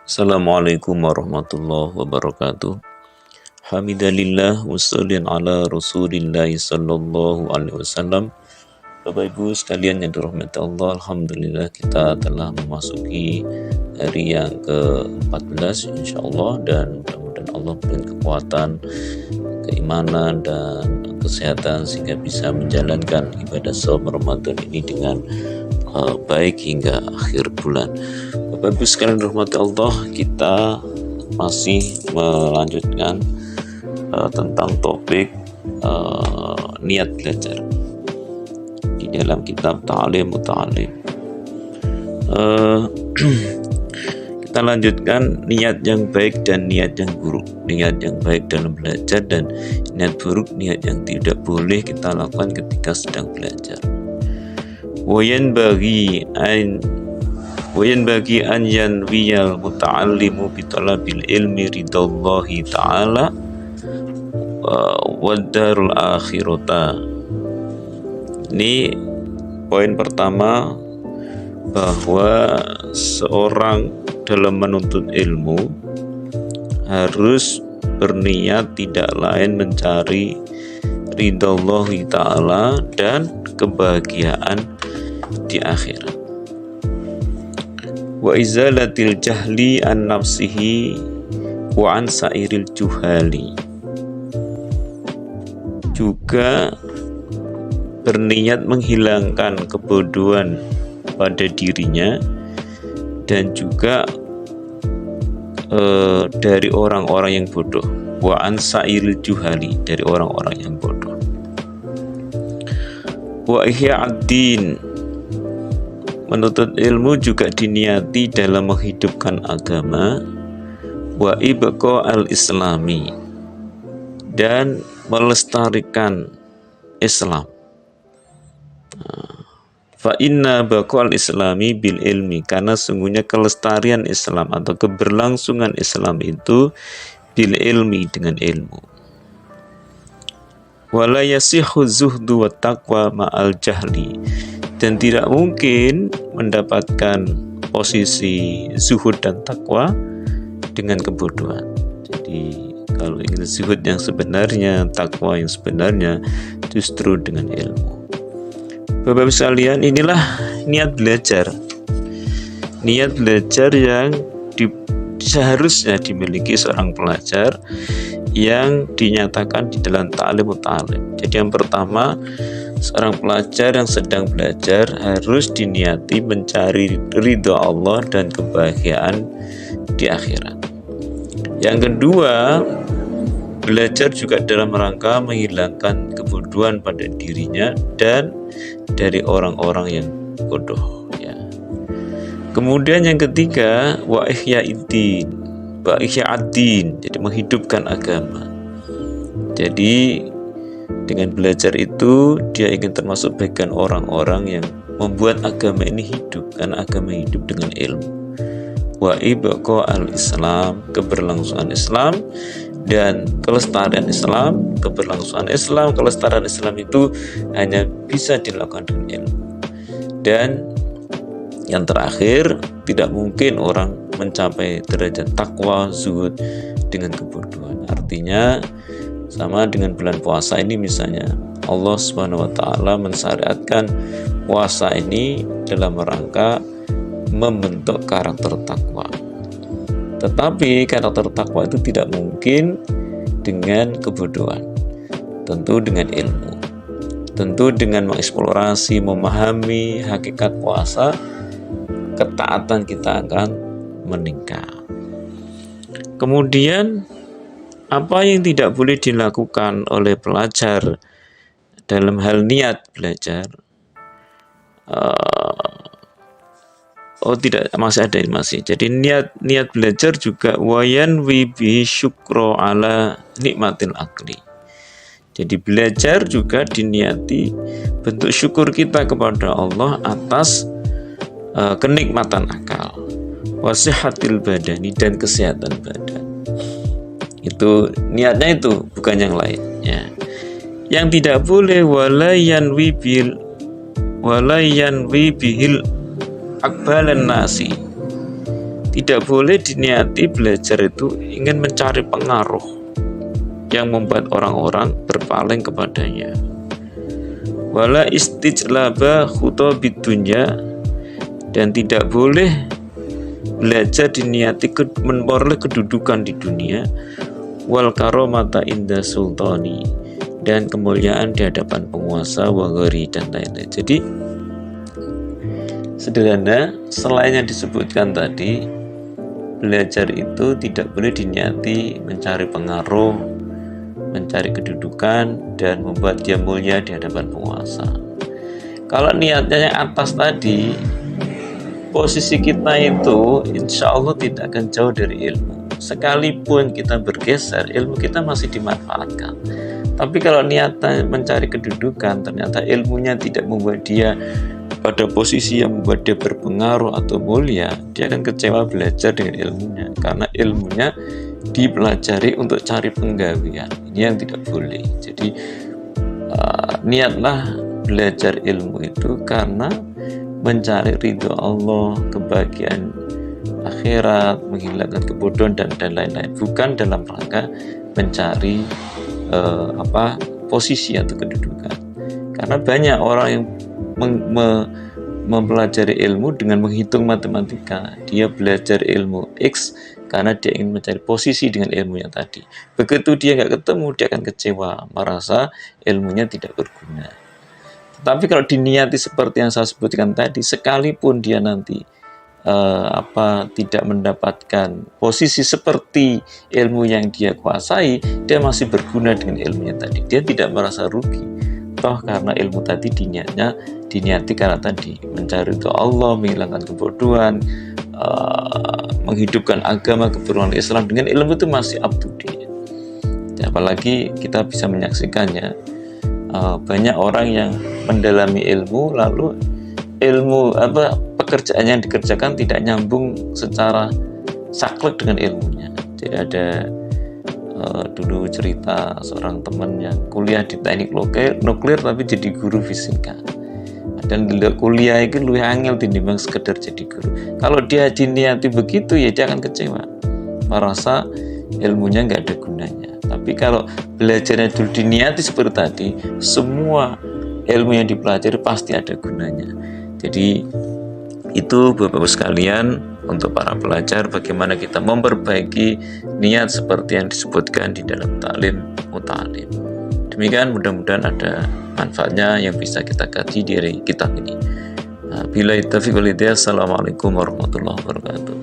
Assalamualaikum warahmatullahi wabarakatuh. Hamidalillah wassalin ala rasulillah sallallahu alaihi wasallam. Bapak Ibu sekalian yang dirahmati Allah, alhamdulillah kita telah memasuki hari yang ke-14 insyaallah, dan mudah-mudahan Allah berikan kekuatan, keimanan dan kesehatan sehingga bisa menjalankan ibadah shaum Ramadan ini dengan baik hingga akhir bulan. Bapak Ibu sekalian rahmati Allah, kita masih melanjutkan tentang topik niat belajar di dalam kitab Ta'lim Muta'allim. Kita lanjutkan niat yang baik dan niat yang buruk. Niat yang baik dalam belajar dan niat buruk, niat yang tidak boleh kita lakukan ketika sedang belajar. Wayan bagi an yanwiyal muta'allimu bitalabil ilmi ridallahi ta'ala wa darul akhirata. Ini poin pertama, bahwa seorang dalam menuntut ilmu harus berniat tidak lain mencari ridallahi ta'ala dan kebahagiaan di akhirat. Wa izalatil jahli an nafsihi wa an sairil juhali. Juga berniat menghilangkan kebodohan pada dirinya dan juga dari orang-orang yang bodoh. Wa an sairil juhali, dari orang-orang yang bodoh. Wa ihya'ad-din, menuntut ilmu juga diniati dalam menghidupkan agama. Wa ibqa al-islami, dan melestarikan Islam. Fa inna baqa al-islami bil ilmi, karena sungguhnya kelestarian Islam atau keberlangsungan Islam itu bil ilmi, dengan ilmu. Wala yasihhu zuhdu wa taqwa ma'al jahli, dan tidak mungkin mendapatkan posisi zuhud dan takwa dengan kebodohan. Jadi kalau ingin zuhud yang sebenarnya, takwa yang sebenarnya, justru dengan ilmu. Bapak-Ibu sekalian, inilah niat belajar. Niat belajar yang seharusnya dimiliki seorang pelajar yang dinyatakan di dalam Ta'lim Muta'allim. Jadi yang pertama, seorang pelajar yang sedang belajar harus diniati mencari ridha Allah dan kebahagiaan di akhirat. Yang kedua, belajar juga dalam rangka menghilangkan kebodohan pada dirinya dan dari orang-orang yang bodoh, ya. Kemudian yang ketiga, wa ihya'ad-din, jadi menghidupkan agama. Jadi dengan belajar itu dia ingin termasuk bagian orang-orang yang membuat agama ini hidup, karena agama hidup dengan ilmu. Wa ibqa al-islam, keberlangsungan Islam dan kelestarian Islam. Keberlangsungan Islam, kelestarian Islam itu hanya bisa dilakukan dengan ilmu. Dan yang terakhir, tidak mungkin orang mencapai derajat takwa, zuhud dengan kebodohan. Artinya sama dengan bulan puasa ini misalnya, Allah Subhanahu wa taala mensyariatkan puasa ini dalam rangka membentuk karakter takwa. Tetapi karakter takwa itu tidak mungkin dengan kebodohan. Tentu dengan ilmu. Tentu dengan mengeksplorasi, memahami hakikat puasa, ketaatan kita akan meningkat. Kemudian apa yang tidak boleh dilakukan oleh pelajar dalam hal niat belajar? Jadi niat belajar juga wayan wibi syukro ala nikmatil akli. Jadi belajar juga diniati bentuk syukur kita kepada Allah atas kenikmatan akal, wasihatil badani, dan kesehatan badan. Itu niatnya, itu bukan yang lain, ya. Yang tidak boleh walayan walayan wibil akbalan nasi, Tidak boleh diniati belajar itu ingin mencari pengaruh yang membuat orang-orang berpaling kepadanya. Wala istijlaba khutobid dunya, dan tidak boleh belajar diniati memperoleh kedudukan di dunia, wal karomata inda sultani, dan kemuliaan di hadapan penguasa, wagari, dan lain-lain. Jadi sederhana, selain yang disebutkan tadi, belajar itu tidak boleh diniati mencari pengaruh, mencari kedudukan, dan membuat dia mulia di hadapan penguasa. Kalau niatnya yang atas tadi, posisi kita itu insya Allah tidak akan jauh dari ilmu. Sekalipun kita bergeser, ilmu kita masih dimanfaatkan. Tapi kalau niatnya mencari kedudukan, ternyata ilmunya tidak membuat dia pada posisi yang membuat dia berpengaruh atau mulia, dia akan kecewa belajar dengan ilmunya, karena ilmunya dipelajari untuk cari penggawean. Ini yang tidak boleh. Jadi niatlah belajar ilmu itu karena mencari ridho Allah, kebahagiaan akhirat, menghilangkan kebodohan, dan lain-lain, bukan dalam rangka mencari posisi atau kedudukan. Karena banyak orang yang mempelajari ilmu dengan menghitung matematika. Dia belajar ilmu X karena dia ingin mencari posisi dengan ilmunya tadi. Begitu dia nggak ketemu, dia akan kecewa, merasa ilmunya tidak berguna. Tapi kalau diniati seperti yang saya sebutkan tadi, sekalipun dia nanti tidak mendapatkan posisi seperti ilmu yang dia kuasai, dia masih berguna dengan ilmunya tadi. Dia tidak merasa rugi. Toh karena ilmu tadi diniati karena tadi mencari itu Allah, menghilangkan kebodohan, menghidupkan agama kebenaran Islam, dengan ilmu itu masih up to date. Apalagi kita bisa menyaksikannya, banyak orang yang mendalami ilmu, lalu ilmu pekerjaan yang dikerjakan tidak nyambung secara saklek dengan ilmunya. Jadi ada dulu cerita seorang teman yang kuliah di teknik nuklir tapi jadi guru fisika, dan kuliah itu lebih angel tinimbang sekedar jadi guru. Kalau dia diniati begitu, ya dia akan kecewa, merasa ilmunya nggak ada gunanya. Tapi kalau belajarnya dulu diniati seperti tadi, semua ilmu yang dipelajari pasti ada gunanya. Jadi itu Bapak-Ibu sekalian, untuk para pelajar, bagaimana kita memperbaiki niat seperti yang disebutkan di dalam taklim muta'alim. Demikian, mudah-mudahan ada manfaatnya yang bisa kita kaji dari kitab ini. Bila taufiq wal hidayah. Assalamualaikum warahmatullahi wabarakatuh.